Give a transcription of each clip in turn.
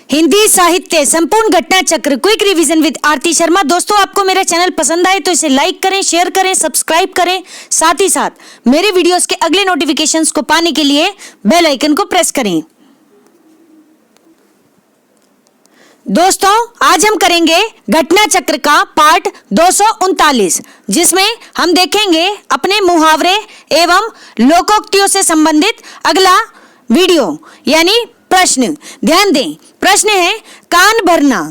हिंदी साहित्य संपूर्ण घटना चक्र क्विक रिवीजन विद आरती शर्मा। दोस्तों, आपको मेरा चैनल पसंद आए तो इसे लाइक करें, शेयर करें, सब्सक्राइब करें। साथ ही साथ मेरे वीडियोस के अगले नोटिफिकेशंस को पाने के लिए बेल आइकन को प्रेस करें। दोस्तों, आज हम करेंगे घटना चक्र का पार्ट 239, जिसमें हम देखेंगे अपने मुहावरे एवं लोकोक्तियों से संबंधित अगला वीडियो यानी प्रश्न। ध्यान दें, प्रश्न है कान भरना।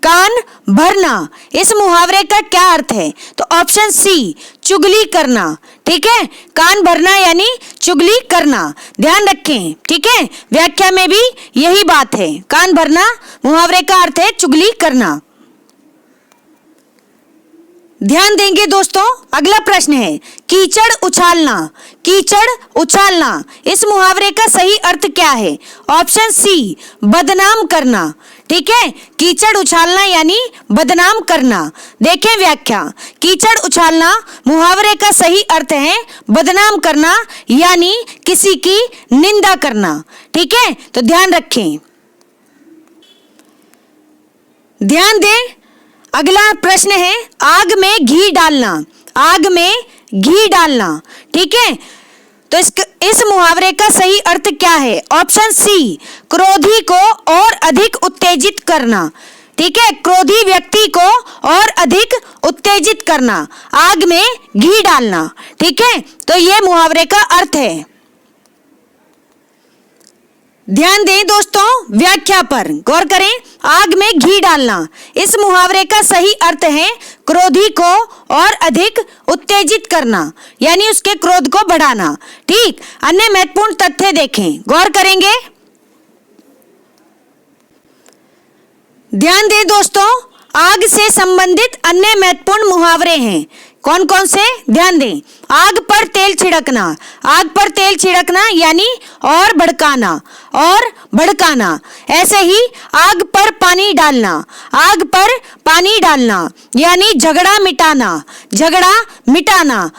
कान भरना इस मुहावरे का क्या अर्थ है? तो ऑप्शन सी चुगली करना। ठीक है, कान भरना यानी चुगली करना। ध्यान रखें, ठीक है, व्याख्या में भी यही बात है। कान भरना मुहावरे का अर्थ है चुगली करना। ध्यान देंगे दोस्तों, अगला प्रश्न है कीचड़ उछालना। कीचड़ उछालना इस मुहावरे का सही अर्थ क्या है? ऑप्शन सी बदनाम करना। ठीक है, कीचड़ उछालना यानी बदनाम करना। देखें व्याख्या, कीचड़ उछालना मुहावरे का सही अर्थ है बदनाम करना यानी किसी की निंदा करना। ठीक है, तो ध्यान रखें। ध्यान दें, अगला प्रश्न है आग में घी डालना। आग में घी डालना। ठीक है, तो इस मुहावरे का सही अर्थ क्या है? ऑप्शन सी क्रोधी को और अधिक उत्तेजित करना। ठीक है, क्रोधी व्यक्ति को और अधिक उत्तेजित करना, आग में घी डालना। ठीक है, तो यह मुहावरे का अर्थ है। ध्यान दें दोस्तों, व्याख्या पर गौर करें। आग में घी डालना इस मुहावरे का सही अर्थ है क्रोधी को और अधिक उत्तेजित करना यानी उसके क्रोध को बढ़ाना। ठीक, अन्य महत्वपूर्ण तथ्य देखें, गौर करेंगे। ध्यान दें दोस्तों, आग से संबंधित अन्य महत्वपूर्ण मुहावरे हैं। कौन कौन से? ध्यान दें, आग पर तेल छिड़कना। आग पर तेल छिड़कना यानी और भड़काना, और भड़काना। ऐसे ही आग पर पानी डालना। आग पर पानी डालना यानी झगड़ा मिटाना, झगड़ा मिटाना।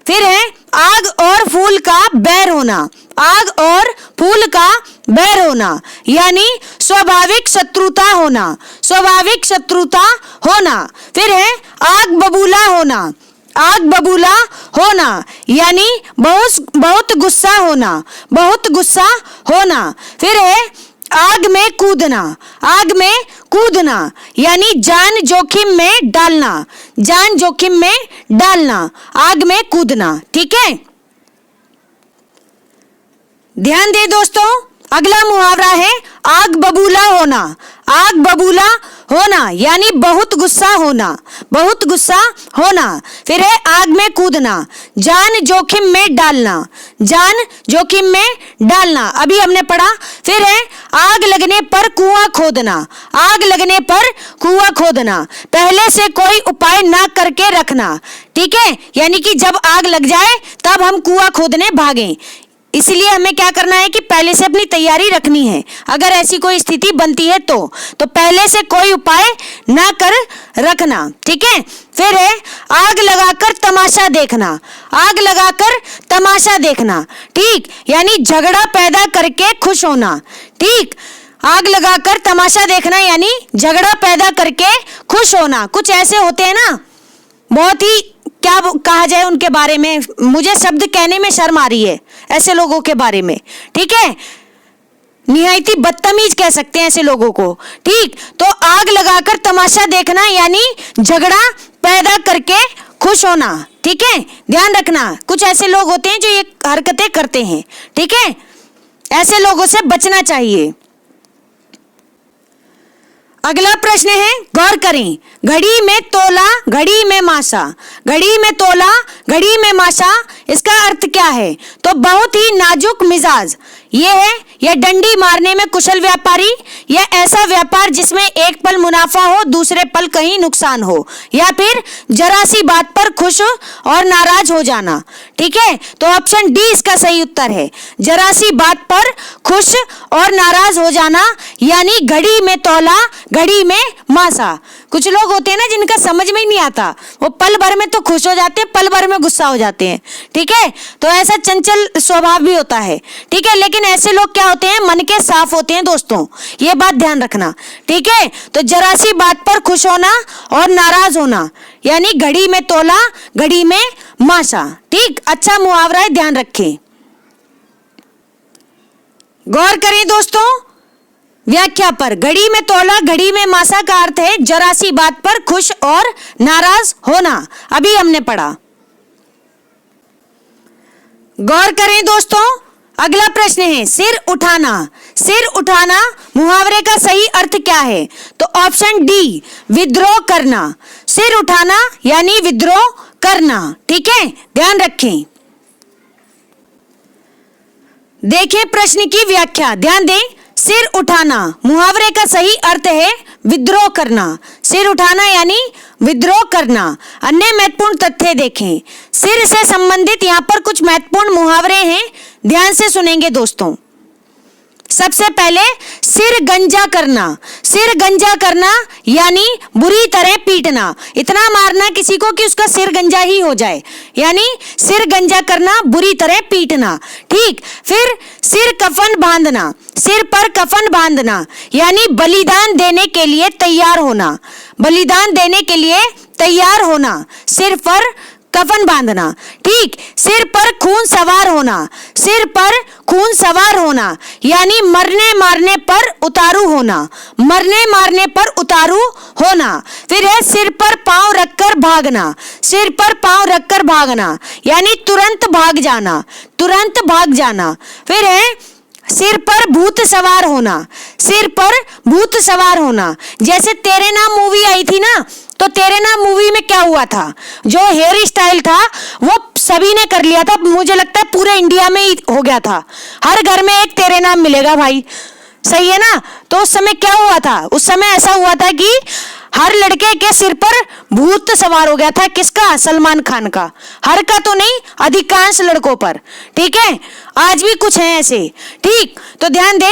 फिर है आग और फूल का बैर होना। आग और फूल का बैर होना यानी स्वाभाविक शत्रुता होना, स्वाभाविक शत्रुता होना। फिर है आग बबूला होना। आग बबूला होना यानी बहुत गुस्सा होना, बहुत गुस्सा होना। फिर है आग में कूदना। आग में कूदना यानी जान जोखिम में डालना, जान जोखिम में डालना, आग में कूदना। ठीक है, ध्यान दे दोस्तों, अगला मुहावरा है आग बबूला होना। आग बबूला होना यानी बहुत गुस्सा होना, बहुत गुस्सा होना। फिर है आग में कूदना, जान जोखिम में डालना, जान जोखिम में डालना, अभी हमने पढ़ा। फिर है आग लगने पर कुआं खोदना। आग लगने पर कुआं खोदना, पहले से कोई उपाय ना करके रखना। ठीक है, यानी कि जब आग लग जाए तब हम कुआं खोदने भागें। इसलिए हमें क्या करना है कि पहले से अपनी तैयारी रखनी है। अगर ऐसी कोई स्थिति बनती है तो पहले से कोई उपाय ना कर रखना। ठीक है, फिर है आग लगाकर तमाशा देखना। आग लगाकर तमाशा देखना, ठीक, यानी झगड़ा पैदा करके खुश होना। ठीक, आग लगाकर तमाशा देखना यानी झगड़ा पैदा करके खुश होना। कुछ ऐसे होते हैं ना, बहुत ही क्या कहा जाए उनके बारे में, मुझे शब्द कहने में शर्म आ रही है ऐसे लोगों के बारे में। ठीक है, निहायती बदतमीज कह सकते हैं ऐसे लोगों को। ठीक, तो आग लगाकर तमाशा देखना यानी झगड़ा पैदा करके खुश होना। ठीक है, ध्यान रखना, कुछ ऐसे लोग होते हैं जो ये हरकतें करते हैं। ठीक है, ऐसे लोगों से बचना चाहिए। अगला प्रश्न है, गौर करें, घड़ी में तोला घड़ी में मासा। घड़ी में तोला घड़ी में मासा, इसका अर्थ क्या है? तो बहुत ही नाजुक मिजाज। ये है या डंडी मारने में कुशल व्यापारी, या ऐसा व्यापार जिसमें एक पल मुनाफा हो दूसरे पल कहीं नुकसान हो, या फिर जरा सी बात पर खुश और नाराज हो जाना। ठीक है, तो ऑप्शन डी इसका सही उत्तर है, जरा सी बात पर खुश और नाराज हो जाना यानी घड़ी में तोला घड़ी में मासा। कुछ लोग होते हैं ना जिनका समझ में ही नहीं आता, वो पल भर में तो खुश हो जाते हैं, पल भर में गुस्सा हो जाते हैं। ठीक है, तो ऐसा चंचल स्वभाव भी होता है। ठीक है, लेकिन ऐसे लोग क्या होते हैं, मन के साफ होते हैं दोस्तों, ये बात ध्यान रखना। ठीक है, तो जरा सी बात पर खुश होना और नाराज होना, यानी घड़ी में तोला घड़ी में मासा। ठीक, अच्छा मुहावरा है, ध्यान रखें। गौर करें दोस्तों व्याख्या पर। घड़ी में तोला घड़ी में मासा का अर्थ है जरा सी बात पर खुश और नाराज होना, अभी हमने पढ़ा। गौर करें दोस्तों, अगला प्रश्न है सिर उठाना। सिर उठाना मुहावरे का सही अर्थ क्या है? तो ऑप्शन डी विद्रोह करना। सिर उठाना यानी विद्रोह करना। ठीक है, ध्यान रखें। देखें प्रश्न की व्याख्या, ध्यान दें। सिर उठाना मुहावरे का सही अर्थ है विद्रोह करना। सिर उठाना यानी विद्रोह करना। अन्य महत्वपूर्ण तथ्य देखें। सिर से संबंधित यहां पर कुछ महत्वपूर्ण मुहावरे हैं, ध्यान से सुनेंगे दोस्तों। सबसे पहले सिर गंजा करना। सिर गंजा करना यानी बुरी तरह पीटना, इतना मारना किसी को कि उसका सिर गंजा ही हो जाए, यानी सिर गंजा करना, बुरी तरह पीटना। ठीक, फिर सिर कफन बांधना। सिर पर कफन बांधना यानी बलिदान देने के लिए तैयार होना। बलिदान देने के लिए तैयार होना, सिर पर कफन बांधना। ठीक, सिर पर खून सवार होना। सिर पर खून सवार होना यानी मरने मारने पर उतारू होना। मरने मारने पर उतारू होना। फिर है सिर पर पांव रखकर भागना। सिर पर पांव रखकर भागना यानी तुरंत भाग जाना, तुरंत भाग जाना। फिर है सिर पर भूत सवार होना। सिर पर भूत सवार होना, जैसे तेरे नाम मूवी आई थी ना, तो तेरे नाम मूवी में क्या हुआ था, जो हेयर स्टाइल था वो सभी ने कर लिया था, मुझे लगता है पूरे इंडिया में ही हो गया था। हर घर में एक तेरे नाम मिलेगा भाई, सही है ना। तो उस समय क्या हुआ था, उस समय ऐसा हुआ था कि हर लड़के के सिर पर भूत सवार हो गया था। किसका? सलमान खान का। हर का तो नहीं, अधिकांश लड़कों पर। ठीक है, आज भी कुछ है ऐसे। ठीक, तो ध्यान दे,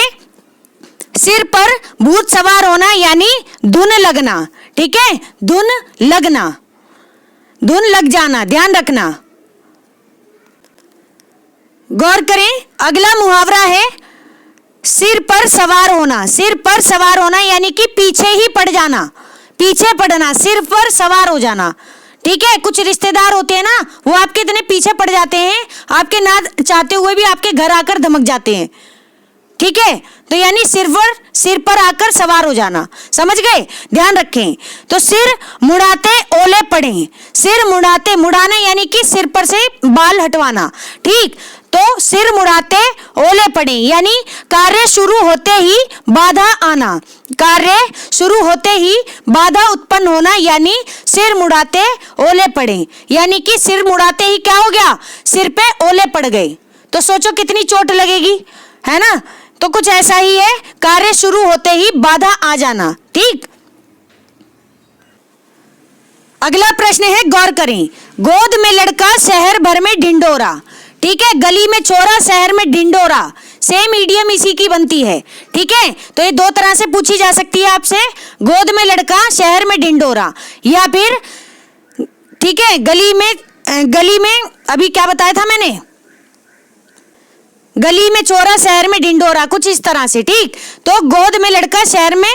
सिर पर भूत सवार होना यानी धुन लगना। ठीक है, धुन लगना, धुन लग जाना, ध्यान रखना। गौर करें, अगला मुहावरा है सिर पर सवार होना। सिर पर सवार होना यानी कि पीछे ही पड़ जाना, पीछे पड़ना, सिर पर सवार हो जाना। ठीक है, कुछ रिश्तेदार होते हैं ना, वो आपके इतने पीछे पड़ जाते हैं, आपके ना चाहते हुए भी आपके घर आकर धमक जाते हैं। ठीक है, तो यानी सिर पर आकर सवार हो जाना, समझ गए, ध्यान रखें। तो सिर मुड़ाते ओले पड़े। सिर मुड़ाते, मुड़ाना यानी कि सिर पर से बाल हटवाना। ठीक, तो सिर मुड़ाते ओले पड़े यानी कार्य शुरू होते ही बाधा आना। कार्य शुरू होते ही बाधा उत्पन्न होना यानी सिर मुड़ाते ओले पड़े, यानी कि सिर मुड़ाते ही क्या हो गया, सिर पे ओले पड़ गए। तो सोचो कितनी चोट लगेगी, है ना। तो कुछ ऐसा ही है, कार्य शुरू होते ही बाधा आ जाना। ठीक, अगला प्रश्न है, गौर करें। गोद में लड़का शहर भर में ढिंडोरा। ठीक है, गली में चोरा शहर में ढिंडोरा, सेम इडियम इसी की बनती है। ठीक है, तो ये दो तरह से पूछी जा सकती है आपसे, गोद में लड़का शहर में ढिंडोरा, या फिर ठीक है गली में अभी क्या बताया था मैंने, गली में चोरा शहर में ढिंडोरा, कुछ इस तरह से। ठीक, तो गोद में लड़का शहर में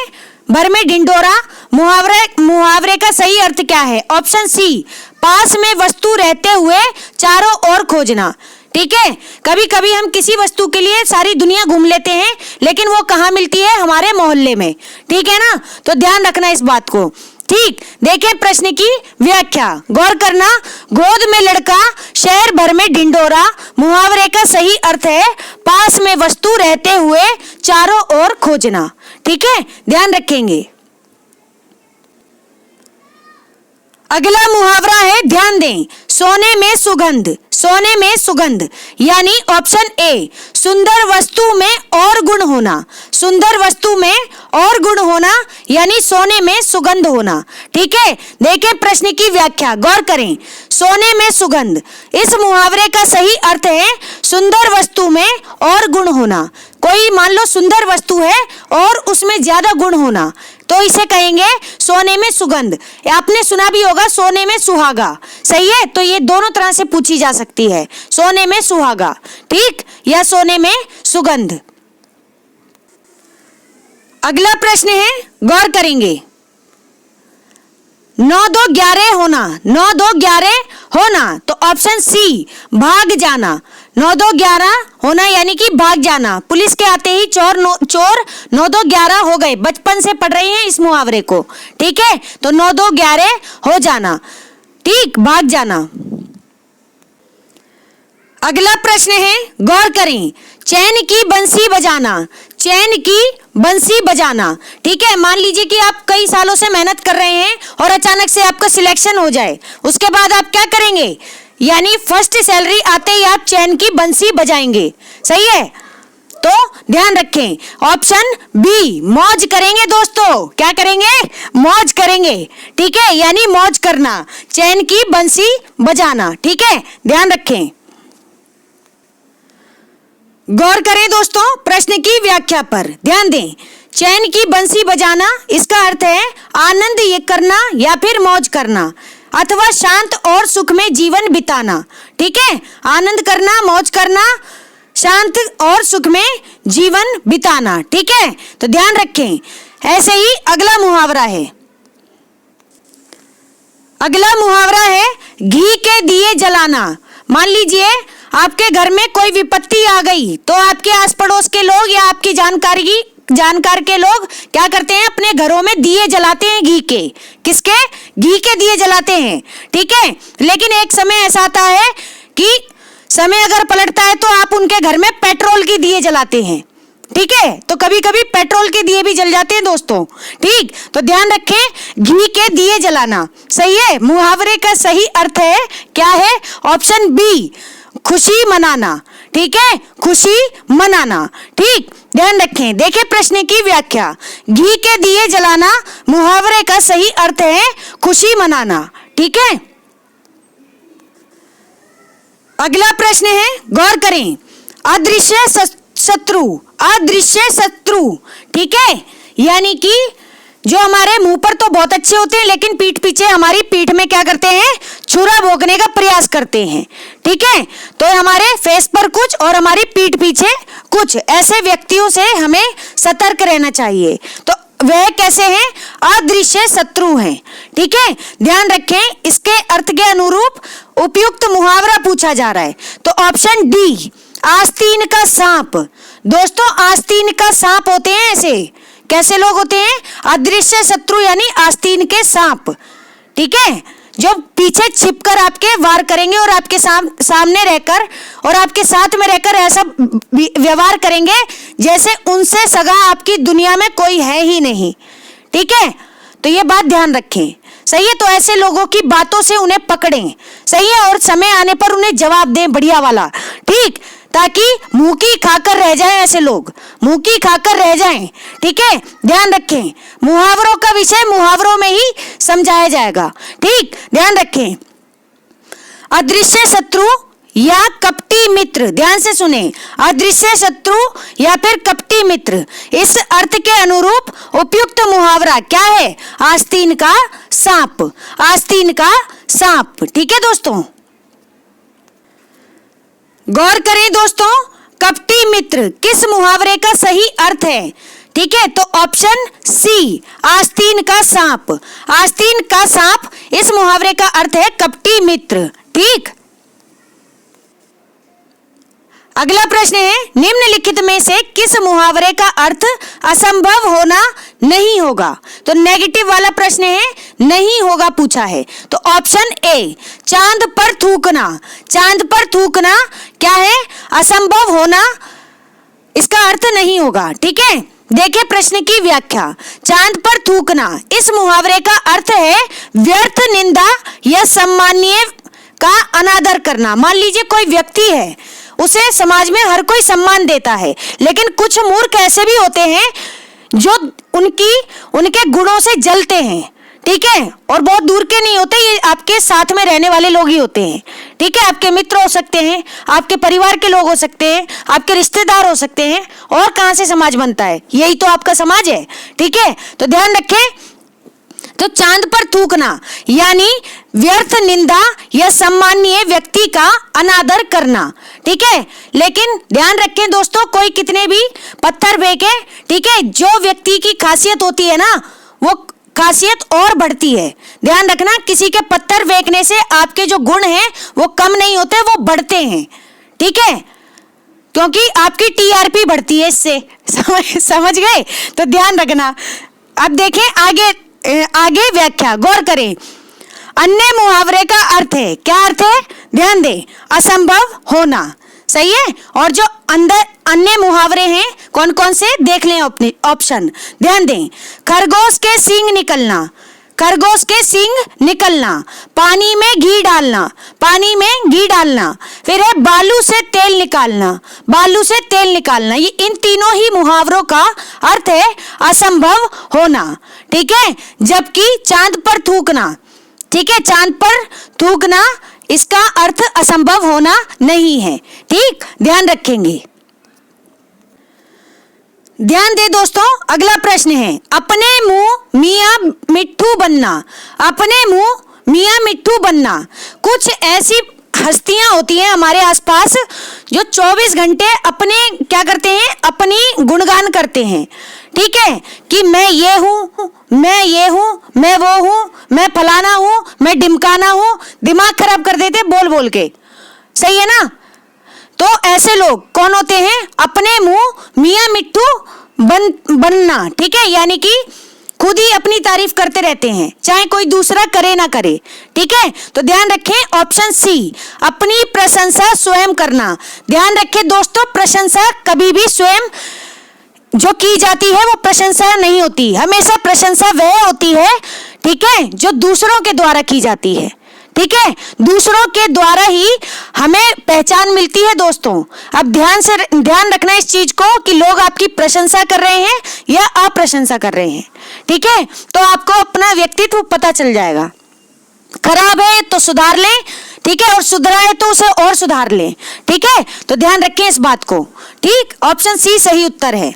भर में ढिंडोरा मुहावरे का सही अर्थ क्या है? ऑप्शन सी पास में वस्तु रहते हुए चारों ओर खोजना। ठीक है, कभी कभी हम किसी वस्तु के लिए सारी दुनिया घूम लेते हैं, लेकिन वो कहाँ मिलती है? हमारे मोहल्ले में। ठीक है ना, तो ध्यान रखना इस बात को। ठीक, देखें प्रश्न की व्याख्या, गौर करना। गोद में लड़का शहर भर में ढिंडोरा मुहावरे का सही अर्थ है पास में वस्तु रहते हुए चारों ओर खोजना। ठीक है, ध्यान रखेंगे। अगला मुहावरा है, ध्यान दें, सोने में सुगंध। सोने में सुगंध यानी ऑप्शन ए सुंदर वस्तु में और गुण होना। सुंदर वस्तु में और गुण होना यानी सोने में सुगंध होना। ठीक है, देखें प्रश्न की व्याख्या, गौर करें। सोने में सुगंध, इस मुहावरे का सही अर्थ है सुंदर वस्तु में और गुण होना। कोई मान लो सुंदर वस्तु है और उसमें ज्यादा गुण होना, तो इसे कहेंगे सोने में सुगंध। आपने सुना भी होगा सोने में सुहागा, सही है। तो ये दोनों तरह से पूछी जा सकती है, सोने में सुहागा, ठीक, या सोने में सुगंध। अगला प्रश्न है, गौर करेंगे। 9 2 11 होना, 9 2 11 होना, तो ऑप्शन सी भाग जाना। 9 2 11 होना यानी कि भाग जाना। पुलिस के आते ही चोर 9 2 11 हो गए। बचपन से पढ़ रहे हैं इस मुहावरे को, ठीक है। तो 9 2 11 हो जाना, ठीक, भाग जाना। अगला प्रश्न है, गौर करें। चैन की बंसी बजाना, चैन की बंसी बजाना, ठीक है। मान लीजिए कि आप कई सालों से मेहनत कर रहे हैं और अचानक से आपका सिलेक्शन हो जाए, उसके बाद आप क्या करेंगे, यानी फर्स्ट सैलरी आते ही आप चैन की बंसी बजाएंगे, सही है। तो ध्यान रखें, ऑप्शन बी मौज करेंगे दोस्तों। क्या करेंगे, मौज करेंगे, ठीक है, यानी मौज करना, चैन की बंसी बजाना, ठीक है, ध्यान रखें। गौर करें दोस्तों प्रश्न की व्याख्या पर, ध्यान दें। चैन की बंसी बजाना, इसका अर्थ है आनंद ये करना या फिर मौज करना, अथवा शांत और सुख में जीवन बिताना, ठीक है। आनंद करना, मौज करना, शांत और सुख में जीवन बिताना, ठीक है। तो ध्यान रखें। ऐसे ही अगला मुहावरा है, अगला मुहावरा है घी के दिए जलाना। मान लीजिए आपके घर में कोई विपत्ति आ गई, तो आपके आस पड़ोस के लोग या आपकी जानकार के लोग क्या करते हैं, अपने घरों में दिए जलाते हैं घी के। किसके, घी के दिए जलाते हैं, ठीक है। लेकिन एक समय ऐसा आता है कि समय अगर पलटता है तो आप उनके घर में पेट्रोल के दिए जलाते हैं, ठीक है। तो कभी कभी पेट्रोल के दिए भी जल जाते हैं दोस्तों, ठीक। तो ध्यान रखें, घी के दिए जलाना, सही है। मुहावरे का सही अर्थ है, क्या है, ऑप्शन बी खुशी मनाना, ठीक है, खुशी मनाना, ठीक, ध्यान रखें। देखें प्रश्न की व्याख्या, घी के दिए जलाना मुहावरे का सही अर्थ है खुशी मनाना, ठीक है। अगला प्रश्न है, गौर करें। अदृश्य शत्रु, अदृश्य शत्रु, ठीक है, यानी कि जो हमारे मुंह पर तो बहुत अच्छे होते हैं लेकिन पीठ पीछे हमारी पीठ में क्या करते हैं, छुरा भोंकने का प्रयास करते हैं, ठीक है। तो हमारे फेस पर कुछ और हमारी पीठ पीछे कुछ, ऐसे व्यक्तियों से हमें सतर्क रहना चाहिए। तो वह कैसे हैं, अदृश्य शत्रु हैं, ठीक है, ध्यान रखें। इसके अर्थ के अनुरूप उपयुक्त मुहावरा पूछा जा रहा है। तो ऑप्शन डी आस्तीन का सांप। दोस्तों आस्तीन का सांप होते हैं ऐसे, कैसे लोग होते हैं, अदृश्य शत्रु यानी आस्तीन के सांप, ठीक है, जो पीछे छिपकर आपके वार करेंगे और आपके सामने रहकर और आपके साथ में रहकर ऐसा व्यवहार करेंगे जैसे उनसे सगा आपकी दुनिया में कोई है ही नहीं, ठीक है। तो ये बात ध्यान रखें, सही है। तो ऐसे लोगों की बातों से उन्हें पकड़ें, सही है, और समय आने पर उन्हें जवाब दें बढ़िया वाला, ठीक, ताकि मुंह की खाकर रह जाएं, ऐसे लोग मुंह की खाकर रह जाएं, ठीक है, ध्यान रखें। मुहावरों का विषय मुहावरों में ही समझाया जाएगा, ठीक, ध्यान रखें। अदृश्य शत्रु या कपटी मित्र, ध्यान से सुने, अदृश्य शत्रु या फिर कपटी मित्र, इस अर्थ के अनुरूप उपयुक्त मुहावरा क्या है, आस्तीन का सांप, आस्तीन का सांप, ठीक है दोस्तों। गौर करें दोस्तों, कपटी मित्र किस मुहावरे का सही अर्थ है, ठीक है। तो ऑप्शन सी आस्तीन का सांप, आस्तीन का सांप इस मुहावरे का अर्थ है कपटी मित्र, ठीक। अगला प्रश्न है, निम्नलिखित में से किस मुहावरे का अर्थ असंभव होना नहीं होगा। तो नेगेटिव वाला प्रश्न है, नहीं होगा पूछा है। तो ऑप्शन ए चांद पर थूकना, चांद पर थूकना क्या है, असंभव होना, इसका अर्थ नहीं होगा, ठीक है। देखिए प्रश्न की व्याख्या, चांद पर थूकना इस मुहावरे का अर्थ है व्यर्थ निंदा या सम्माननीय का अनादर करना। मान लीजिए कोई व्यक्ति है, उसे समाज में हर कोई सम्मान देता है, लेकिन कुछ मूर्ख ऐसे भी होते हैं जो उनके गुणों से जलते हैं, ठीक है, और बहुत दूर के नहीं होते, ये आपके साथ में रहने वाले लोग ही होते हैं, ठीक ठीक है, आपके मित्र हो सकते हैं, आपके परिवार के लोग हो सकते हैं, आपके रिश्तेदार हो सकते हैं। और कहां से समाज बनता है? यही तो आपका समाज है। ठीक है, तो ध्यान रखें। तो चांद पर थूकना यानी व्यर्थ निंदा या सम्माननीय व्यक्ति का अनादर करना। ठीक है, लेकिन ध्यान रखें दोस्तों, कोई कितने भी पत्थर फेंके, ठीक है, जो व्यक्ति की खासियत होती है ना, वो खासियत और बढ़ती है। ध्यान रखना, किसी के पत्थर फेंकने से आपके जो गुण हैं वो कम नहीं होते, वो बढ़ते हैं। ठीक है, क्योंकि आपकी टीआरपी बढ़ती है इससे। समझ गए? तो ध्यान रखना। अब देखें आगे व्याख्या, गौर करें। अन्य मुहावरे का अर्थ है, क्या अर्थ है? ध्यान दें, असंभव होना। सही है। और जो अंदर अन्य मुहावरे हैं कौन कौन से, देख लें अपने ऑप्शन। ध्यान दें, खरगोश के सींग निकलना, खरगोश के सींग निकलना, पानी में घी डालना, पानी में घी डालना, फिर है बालू से तेल निकालना, बालू से तेल निकालना। ये इन तीनों ही मुहावरों का अर्थ है असंभव होना। ठीक है, जबकि चांद पर थूकना, ठीक है, चांद पर थूकना, इसका अर्थ असंभव होना नहीं है। ठीक, ध्यान रखेंगे। ध्यान दे दोस्तों, अगला प्रश्न है, अपने मुंह मियां मिट्ठू बनना, अपने मुंह मियां मिट्ठू बनना। कुछ ऐसी हस्तियां होती हैं हमारे आसपास जो 24 घंटे अपने क्या करते हैं, अपनी गुणगान करते हैं। ठीक है, कि मैं ये हूं, मैं ये हूं, मैं वो हूं, मैं फलाना हूं, मैं ढिमकाना हूं, दिमाग खराब कर देते बोल बोल के। सही है ना? तो ऐसे लोग कौन होते हैं? अपने मुंह मियां मिट्ठू बनना। ठीक है, यानी कि खुद ही अपनी तारीफ करते रहते हैं, चाहे कोई दूसरा करे ना करे। ठीक है, तो ध्यान रखें ऑप्शन सी, अपनी प्रशंसा स्वयं करना। ध्यान रखें दोस्तों, प्रशंसा कभी भी स्वयं जो की जाती है वो प्रशंसा नहीं होती, हमेशा प्रशंसा वह होती है, ठीक है, जो दूसरों के द्वारा की जाती है। ठीक है, दूसरों के द्वारा ही हमें पहचान मिलती है दोस्तों। अब ध्यान रखना इस चीज को कि लोग आपकी प्रशंसा कर रहे हैं या अप्रशंसा कर रहे हैं। ठीक है, तो आपको अपना व्यक्तित्व पता चल जाएगा। खराब है तो सुधार लें, ठीक है, और सुधरा है तो उसे और सुधार लें। ठीक है, तो ध्यान रखें इस बात को। ठीक, ऑप्शन सी सही उत्तर है।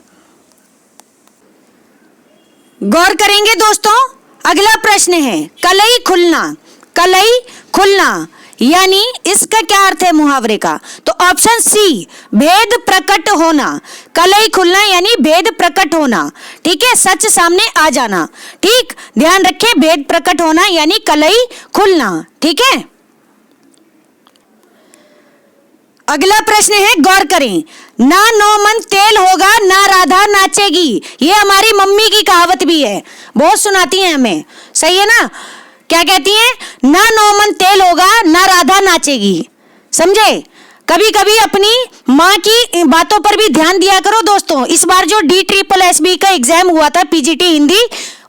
गौर करेंगे दोस्तों, अगला प्रश्न है, कलई खुलना, कलई खुलना यानी इसका क्या अर्थ है मुहावरे का? तो ऑप्शन सी, भेद प्रकट होना। कलई खुलना यानी भेद प्रकट होना। ठीक है, सच सामने आ जाना। ठीक, ध्यान रखें, भेद प्रकट होना यानी कलई खुलना। ठीक है, अगला प्रश्न है, गौर करें, ना 9 मन तेल होगा ना राधा नाचेगी। ये हमारी मम्मी की कहावत भी है, बहुत सुनाती हैं हमें। सही है ना? क्या कहती हैं? ना 9 मन तेल होगा ना राधा नाचेगी। समझे? कभी कभी अपनी माँ की बातों पर भी ध्यान दिया करो दोस्तों। इस बार जो DSSB का एग्जाम हुआ था, PGT हिंदी,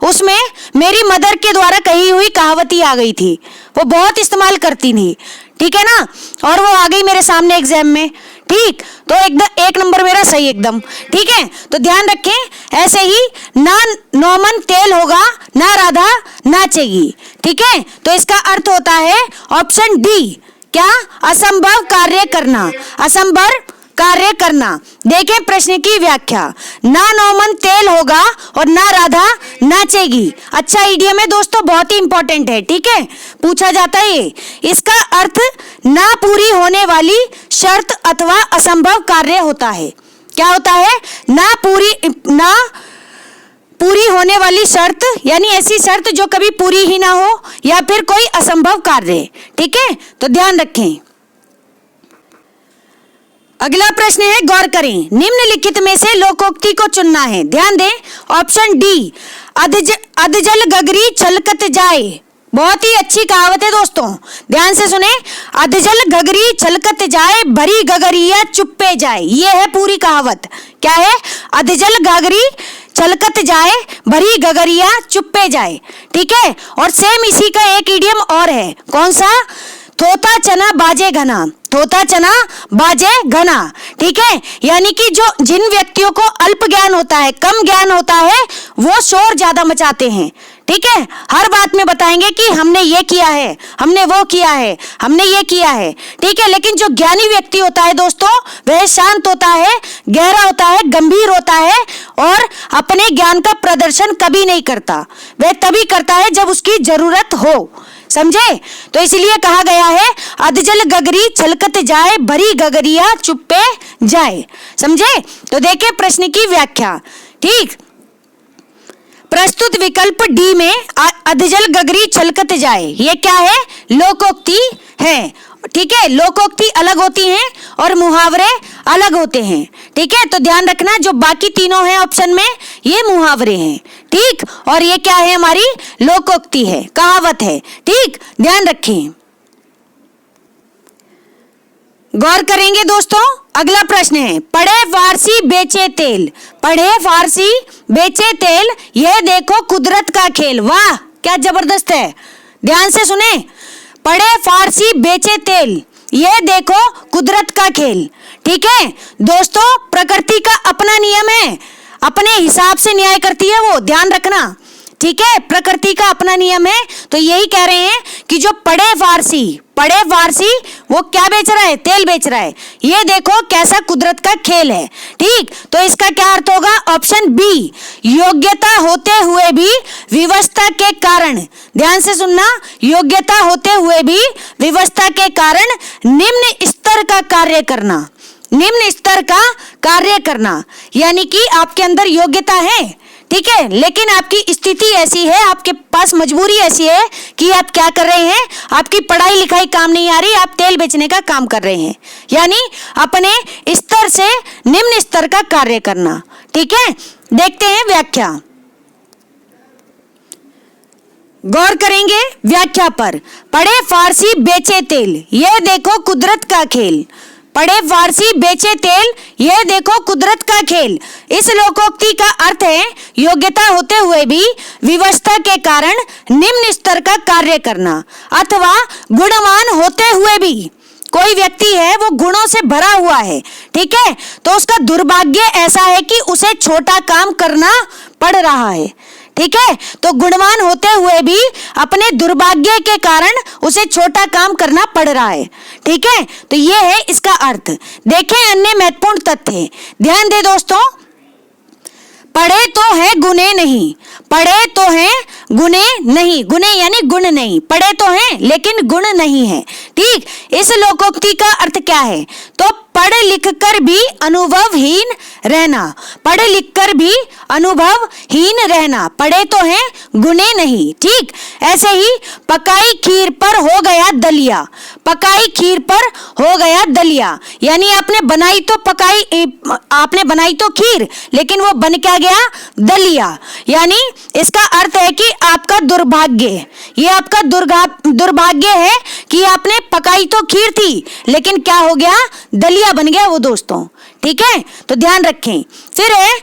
उसमें मेरी मदर के द्वारा कही हुई कहावत ही आ गई थी, वो बहुत इस्तेमाल करती थी। ठीक है ना? और वो आ गई मेरे सामने एग्जाम में। ठीक, तो एकदम 1 नंबर मेरा सही एकदम। ठीक है, तो ध्यान रखें, ऐसे ही ना 9 मन तेल होगा ना राधा नाचेगी। ठीक है, तो इसका अर्थ होता है ऑप्शन डी, क्या? असंभव कार्य करना, असंभव कार्य करना। देखें प्रश्न की व्याख्या, ना 9 मन तेल होगा और ना राधा नाचेगी। अच्छा इडियम है दोस्तों, बहुत ही इंपॉर्टेंट है। ठीक है, पूछा जाता है ये। इसका अर्थ ना पूरी होने वाली शर्त अथवा असंभव कार्य होता है। क्या होता है? ना पूरी होने वाली शर्त, यानी ऐसी शर्त जो कभी पूरी ही ना हो, या फिर कोई असंभव कार्य। ठीक है, तो ध्यान रखें। अगला प्रश्न है, गौर करें, निम्नलिखित में से लोकोक्ति को चुनना है। ध्यान दें, ऑप्शन डी, अधजल गगरी छलकत जाए। बहुत ही अच्छी कहावत है दोस्तों, ध्यान से सुने। अधजल गगरी छलकत जाए, भरी गगरिया चुप्पे जाए। ये है पूरी कहावत। क्या है? अधजल गगरी छलकत जाए, भरी गगरिया चुप्पे जाए। ठीक है, और सेम इसी का एक इडियम और है। कौन सा? थोता चना बाजे घना, थोता चना बाजे घना। ठीक है, यानी कि जिन व्यक्तियों को अल्प ज्ञान होता है, कम ज्ञान होता है, वो शोर ज्यादा मचाते हैं। ठीक है, हर बात में बताएंगे कि हमने ये किया है, हमने वो किया है, हमने ये किया है। ठीक है, लेकिन जो ज्ञानी व्यक्ति होता है दोस्तों, वह शांत होता है, गहरा होता है, गंभीर होता है और अपने ज्ञान का प्रदर्शन कभी नहीं करता। वह तभी करता है जब उसकी जरूरत हो। समझे? तो इसलिए कहा गया है अधजल गगरी छलकत जाए, भरी गगरिया चुप्पे जाए। समझे? तो देखिए प्रश्न की व्याख्या। ठीक, प्रस्तुत विकल्प डी में अधजल गगरी छलकत जाए, ये क्या है? लोकोक्ति है। ठीक है, लोकोक्ति अलग होती हैं और मुहावरे अलग होते हैं। ठीक है, तो ध्यान रखना जो बाकी तीनों हैं ऑप्शन में, ये मुहावरे हैं। ठीक, और ये क्या है? हमारी लोकोक्ति है, कहावत है। ठीक, ध्यान रखें, गौर करेंगे दोस्तों। अगला प्रश्न है, पढ़े फारसी बेचे तेल, पढ़े फारसी बेचे तेल, यह देखो कुदरत का खेल। वाह, क्या जबरदस्त है, ध्यान से सुने। पढ़े फारसी बेचे तेल, यह देखो कुदरत का खेल। ठीक है दोस्तों, प्रकृति का अपना नियम है, अपने हिसाब से न्याय करती है वो, ध्यान रखना। ठीक है, प्रकृति का अपना नियम है। तो यही कह रहे हैं कि जो पढ़े फारसी वो क्या बेच रहा है? तेल बेच रहा है। ये देखो कैसा कुदरत का खेल है। ठीक, तो इसका क्या अर्थ होगा? ऑप्शन बी, योग्यता होते हुए भी विवशता के कारण, ध्यान से सुनना, योग्यता होते हुए भी विवशता के कारण निम्न स्तर का कार्य करना, निम्न स्तर का कार्य करना, यानी कि आपके अंदर योग्यता है, ठीक है, लेकिन आपकी स्थिति ऐसी है, आपके पास मजबूरी ऐसी है कि आप क्या कर रहे हैं? आपकी पढ़ाई लिखाई काम नहीं आ रही, आप तेल बेचने का काम कर रहे हैं, यानी अपने स्तर से निम्न स्तर का कार्य करना। ठीक है, देखते हैं व्याख्या, गौर करेंगे व्याख्या पर। पढ़े फारसी बेचे तेल, यह देखो कुदरत का खेल। पढ़े फारसी बेचे तेल, यह देखो कुदरत का खेल। इस लोकोक्ति का अर्थ है योग्यता होते हुए भी विवशता के कारण निम्न स्तर का कार्य करना, अथवा गुणवान होते हुए भी कोई व्यक्ति है वो गुणों से भरा हुआ है, ठीक है, तो उसका दुर्भाग्य ऐसा है कि उसे छोटा काम करना पड़ रहा है। ठीक है, तो गुणवान होते हुए भी अपने दुर्भाग्य के कारण उसे छोटा काम करना पड़ रहा है। ठीक है, तो ये है इसका अर्थ। देखें अन्य महत्वपूर्ण तथ्य, ध्यान दे दोस्तों। पढ़े तो है गुने नहीं, पढ़े तो है गुने नहीं, गुने यानी गुण नहीं, पढ़े तो हैं लेकिन गुण नहीं है। ठीक, इस लोकोक्ति का अर्थ क्या है? तो पढ़ लिख कर भी अनुभवहीन रहना, पढ़ लिख कर भी अनुभवहीन रहना, पढ़े तो हैं गुने नहीं। ठीक, ऐसे ही पकाई खीर पर हो गया दलिया, पकाई खीर पर हो गया दलिया, यानी आपने बनाई तो खीर, लेकिन वो बन क्या गया? दलिया। यानी इसका अर्थ है कि आपका दुर्भाग्य, ये आपका दुर्भाग्य है कि आपने पकाई तो खीर थी, लेकिन क्या हो गया? दलिया बन गया वो दोस्तों। ठीक है, तो ध्यान रखें। फिर है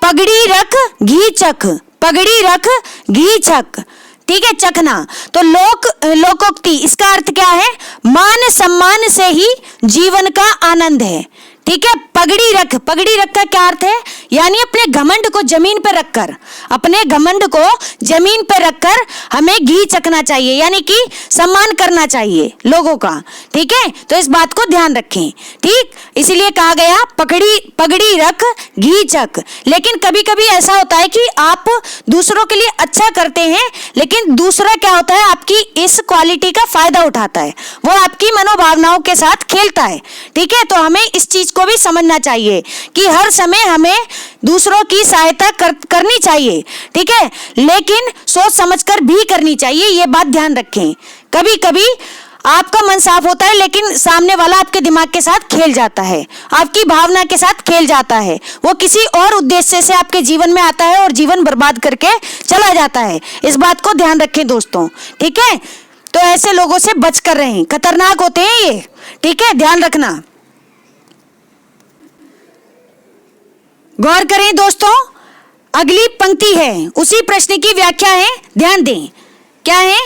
पगड़ी रख घी चख, पगड़ी रख घी चख, ठीक है, चखना। तो लोकोक्ति, इसका अर्थ क्या है? मान सम्मान से ही जीवन का आनंद है। ठीक है, पगड़ी रख का क्या अर्थ है? यानी अपने घमंड को जमीन पर रखकर, अपने घमंड को जमीन पर रखकर हमें घी चखना चाहिए, यानी कि सम्मान करना चाहिए लोगों का। ठीक है, तो इस बात को ध्यान रखें। ठीक, इसलिए कहा गया पगड़ी रख घी चख। लेकिन कभी कभी ऐसा होता है कि आप दूसरों के लिए अच्छा करते हैं, लेकिन दूसरा क्या होता है? आपकी इस क्वालिटी का फायदा उठाता है, वो आपकी मनोभावनाओं के साथ खेलता है। ठीक है, तो हमें इस चीज को भी समझना चाहिए कि हर समय हमें दूसरों की सहायता करनी चाहिए। ठीक है, लेकिन सोच समझकर भी करनी चाहिए, ये बात ध्यान रखें। कभी कभी आपका मन साफ होता है, लेकिन सामने वाला आपके दिमाग के साथ खेल जाता है, आपकी भावना के साथ खेल जाता है, वो किसी और उद्देश्य से आपके जीवन में आता है और जीवन बर्बाद करके चला जाता है। इस बात को ध्यान रखें दोस्तों। ठीक है, तो ऐसे लोगों से बच कर रहें, खतरनाक होते हैं ये। ठीक है, ध्यान रखना। गौर करें दोस्तों, अगली पंक्ति है उसी प्रश्न की व्याख्या है, ध्यान दें। क्या है?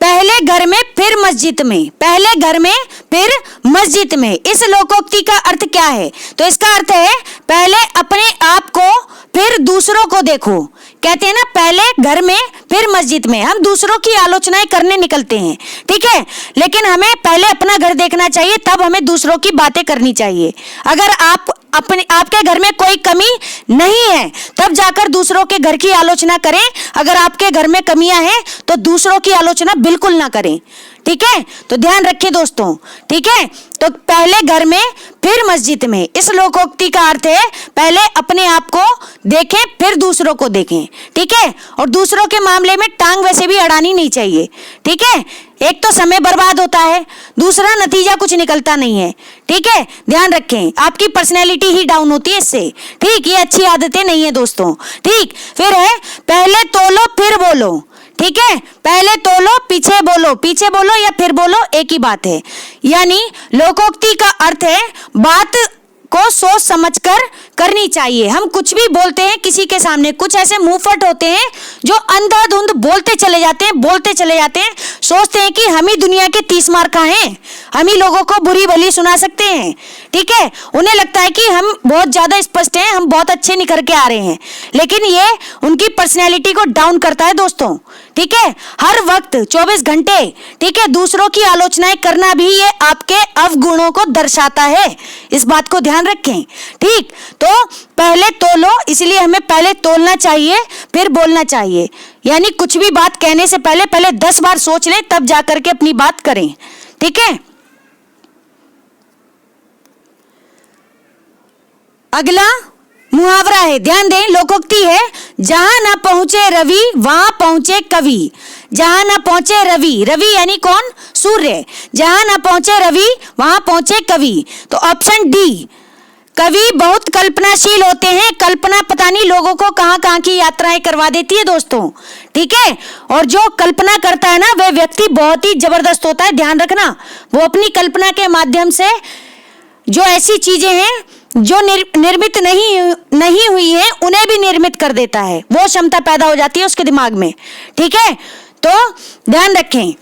पहले घर में फिर मस्जिद में, पहले घर में फिर मस्जिद में। इस लोकोक्ति का अर्थ क्या है? तो इसका अर्थ है पहले अपने आप को फिर दूसरों को देखो। कहते हैं ना, पहले घर में फिर मस्जिद में। हम दूसरों की आलोचनाएं करने निकलते हैं, ठीक है, लेकिन हमें पहले अपना घर देखना चाहिए, तब हमें दूसरों की बातें करनी चाहिए। अगर आपके घर में कोई कमी नहीं है तब जाकर दूसरों के घर की आलोचना करें। अगर आपके घर में कमियां हैं तो दूसरों की आलोचना बिल्कुल ना करें, ठीक है। तो ध्यान रखिए दोस्तों, ठीक है। तो पहले घर में फिर मस्जिद में, इस लोकोक्ति का अर्थ है पहले अपने आप को देखें फिर दूसरों को देखें, ठीक है। और दूसरों के मामले में टांग वैसे भी अड़ानी नहीं चाहिए, ठीक है। एक तो समय बर्बाद होता है, दूसरा नतीजा कुछ निकलता नहीं है, ठीक है। ध्यान रखें, आपकी पर्सनैलिटी ही डाउन होती है इससे, ठीक। ये अच्छी आदतें नहीं है दोस्तों, ठीक। फिर है पहले तोलो फिर बोलो, ठीक है। पहले तोलो पीछे बोलो, पीछे बोलो या फिर बोलो एक ही बात है। यानी लोकोक्ति का अर्थ है बात को सोच समझकर करनी चाहिए। हम कुछ भी बोलते हैं किसी के सामने, कुछ ऐसे मुंहफट होते हैं जो अंधाधुंध बोलते चले जाते हैं, सोचते हैं कि हम ही दुनिया के 30 मार का हैं, हम ही लोगों को बुरी भली सुना सकते हैं, ठीक है। उन्हें लगता है कि हम बहुत ज्यादा स्पष्ट हैं, हम बहुत अच्छे निकल के आ रहे हैं, लेकिन ये उनकी पर्सनैलिटी को डाउन करता है दोस्तों, ठीक है। हर वक्त 24 घंटे, ठीक है, दूसरों की आलोचनाएं करना भी ये आपके अवगुणों को दर्शाता है। इस बात को ध्यान रखें, ठीक। तो पहले तोलो, इसलिए हमें पहले तोलना चाहिए फिर बोलना चाहिए। यानी कुछ भी बात कहने से पहले 10 बार सोच लें, तब जाकर के अपनी बात करें, ठीक है। अगला मुहावरा है, ध्यान दें, लोकोक्ति है, जहां ना पहुंचे रवि वहां पहुंचे कवि। जहां ना पहुंचे रवि, रवि यानी कौन? सूर्य। जहां ना पहुंचे रवि वहां पहुंचे कवि। तो ऑप्शन डी, कवि बहुत कल्पनाशील होते हैं। कल्पना पता नहीं लोगों को कहां कहां की यात्राएं करवा देती है दोस्तों, ठीक है। और जो कल्पना करता है ना, वह व्यक्ति बहुत ही जबरदस्त होता है, ध्यान रखना। वो अपनी कल्पना के माध्यम से जो ऐसी चीजें हैं जो निर्मित नहीं हुई है उन्हें भी निर्मित कर देता है। वो क्षमता पैदा हो जाती है उसके दिमाग में, ठीक है। तो ध्यान रखें,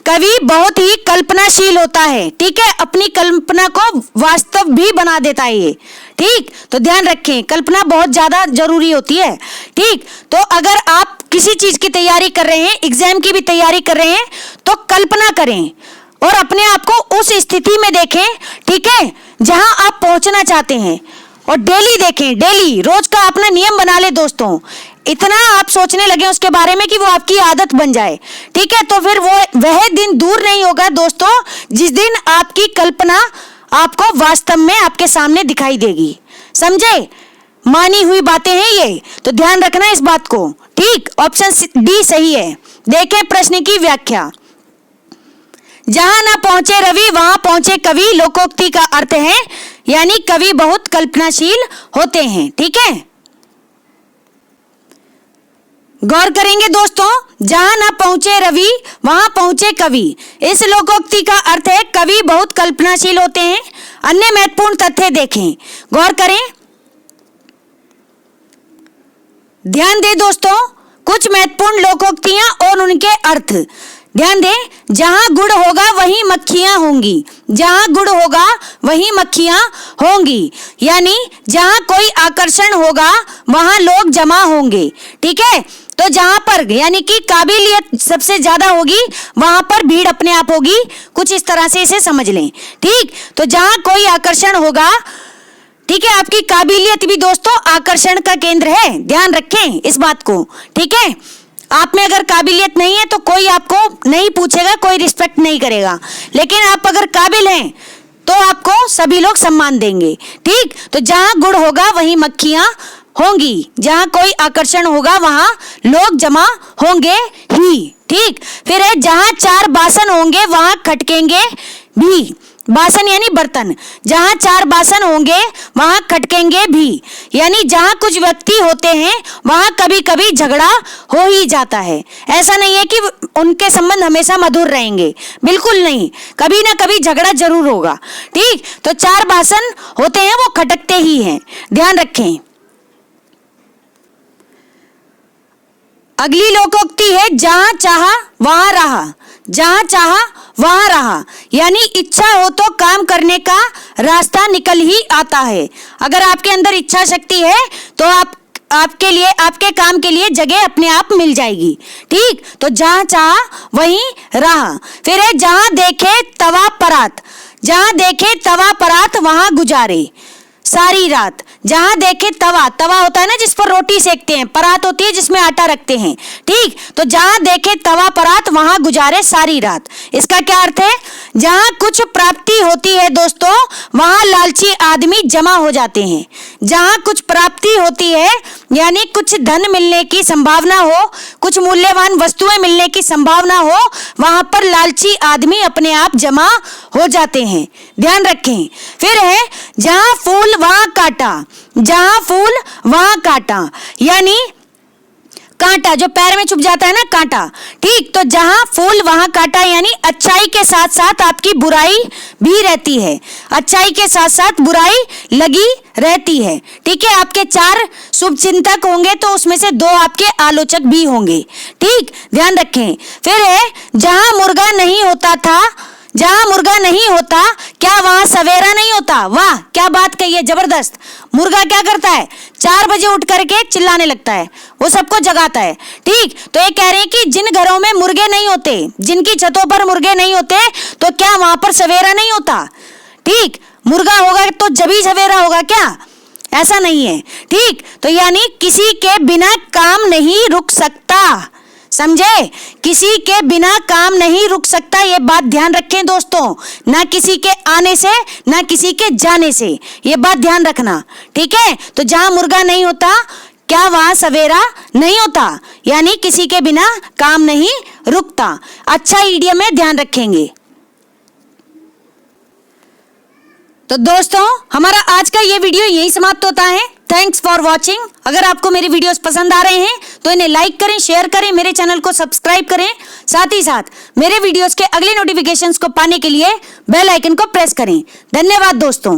कवि बहुत ही कल्पनाशील होता है, ठीक है, अपनी कल्पना को वास्तव भी बना देता है ये, ठीक। तो ध्यान रखें, कल्पना बहुत ज्यादा जरूरी होती है, ठीक। तो अगर आप किसी चीज की तैयारी कर रहे हैं, एग्जाम की भी तैयारी कर रहे हैं, तो कल्पना करें और अपने आप को उस स्थिति में देखें, ठीक है, जहां आप पहुंचना चाहते हैं। और डेली देखें, डेली रोज का अपना नियम बना ले दोस्तों। इतना आप सोचने लगे उसके बारे में कि वो आपकी आदत बन जाए, ठीक है। तो फिर वह दिन दूर नहीं होगा दोस्तों जिस दिन आपकी कल्पना आपको वास्तव में आपके सामने दिखाई देगी। समझे? मानी हुई बातें हैं ये, तो ध्यान रखना इस बात को, ठीक। ऑप्शन डी सही है। देखें प्रश्न की व्याख्या, जहां ना पहुंचे रवि वहां पहुंचे कवि लोकोक्ति का अर्थ है यानी कवि बहुत कल्पनाशील होते हैं, ठीक है। गौर करेंगे दोस्तों, जहां ना पहुंचे रवि वहां पहुंचे कवि, इस लोकोक्ति का अर्थ है कवि बहुत कल्पनाशील होते हैं। अन्य महत्वपूर्ण तथ्य देखें, गौर करें, ध्यान दें दोस्तों, कुछ महत्वपूर्ण लोकोक्तियां और उनके अर्थ। ध्यान दें, जहां गुड़ होगा वहीं मक्खियां होंगी, जहां गुड़ होगा वहीं मक्खियां होंगी, यानी जहां कोई आकर्षण होगा वहां लोग जमा होंगे, ठीक है। तो जहां पर यानी कि काबिलियत सबसे ज्यादा होगी वहां पर भीड़ अपने आप होगी, कुछ इस तरह से इसे समझ लें, ठीक। तो जहां कोई आकर्षण होगा, ठीक है, आपकी काबिलियत भी दोस्तों आकर्षण का केंद्र है, ध्यान रखें इस बात को, ठीक है। आप में अगर काबिलियत नहीं है तो कोई आपको नहीं पूछेगा, कोई रिस्पेक्ट नहीं करेगा, लेकिन आप अगर काबिल हैं तो आपको सभी लोग सम्मान देंगे, ठीक। तो जहां गुड़ होगा वहीं मक्खियां होंगी, जहां कोई आकर्षण होगा वहां लोग जमा होंगे ही, ठीक। फिर है, जहां 4 बासन होंगे वहां खटकेंगे भी, बासन यानी बर्तन, जहां 4 बासन होंगे वहां खटकेंगे भी, यानी जहां कुछ व्यक्ति होते हैं वहां कभी कभी झगड़ा हो ही जाता है। ऐसा नहीं है कि उनके संबंध हमेशा मधुर रहेंगे, बिल्कुल नहीं, कभी ना कभी झगड़ा जरूर होगा, ठीक। तो 4 बासन होते हैं वो खटकते ही हैं, ध्यान रखें। अगली लोकोक्ति है, जहां चाहा वहां रहा। जहां चाहा वहां रहा, यानी इच्छा हो तो काम करने का रास्ता निकल ही आता है। अगर आपके अंदर इच्छा शक्ति है तो आपके लिए, आपके काम के लिए जगह अपने आप मिल जाएगी। ठीक, तो जहां चाहा वहीं रहा। फिर है जहां देखे तवा परात, जहां देखे तवा परात वहां गुजारे सारी रात। जहां देखे तवा, तवा होता है ना जिस पर रोटी सेकते हैं, परात होती है जिसमें आटा रखते हैं। ठीक, तो जहां देखे तवा परात वहां गुजारे सारी रात। इसका क्या अर्थ है? जहां कुछ प्राप्ति होती है दोस्तों वहां लालची आदमी जमा हो जाते हैं। जहां कुछ प्राप्ति होती है यानी कुछ धन मिलने की संभावना हो, कुछ मूल्यवान वस्तुएं मिलने की संभावना हो, वहां पर लालची आदमी अपने आप जमा हो जाते हैं। ध्यान रखें। फिर है जहां फूल वहां कांटा, जहां फूल वहां कांटा, यानी कांटा जो पैर में चुभ जाता है ना, कांटा। ठीक, तो जहां फूल वहां कांटा, यानी अच्छाई के साथ साथ आपकी बुराई भी रहती है, अच्छाई के साथ साथ बुराई लगी रहती है। ठीक है, आपके 4 शुभ चिंतक होंगे तो उसमें से 2 आपके आलोचक भी होंगे। ठीक, ध्यान रखें। फिर है जहां मुर्गा नहीं होता था, जहां मुर्गा नहीं होता क्या वहां सवेरा नहीं होता। वाह, क्या बात कही है, जबरदस्त। मुर्गा क्या करता है? 4 बजे उठ करके चिल्लाने लगता है, वो सबको जगाता है। ठीक, तो ये कह रहे हैं कि जिन घरों में मुर्गे नहीं होते, जिनकी छतों पर मुर्गे नहीं होते, तो क्या वहां पर सवेरा नहीं होता। ठीक, मुर्गा होगा तो जभी सवेरा होगा क्या? ऐसा नहीं है। ठीक, तो यानी किसी के बिना काम नहीं रुक सकता, समझे? किसी के बिना काम नहीं रुक सकता, ये बात ध्यान रखें दोस्तों। ना किसी के आने से ना किसी के जाने से, ये बात ध्यान रखना। ठीक है, तो जहां मुर्गा नहीं होता क्या वहां सवेरा नहीं होता, यानी किसी के बिना काम नहीं रुकता। अच्छा इडियम है, ध्यान रखेंगे। तो दोस्तों हमारा आज का ये वीडियो यही समाप्त होता है। Thanks for watching. अगर आपको मेरे वीडियोस पसंद आ रहे हैं तो इन्हें लाइक करें, शेयर करें, मेरे चैनल को सब्सक्राइब करें। साथ ही साथ मेरे वीडियोस के अगले नोटिफिकेशंस को पाने के लिए बेल आइकन को प्रेस करें। धन्यवाद दोस्तों।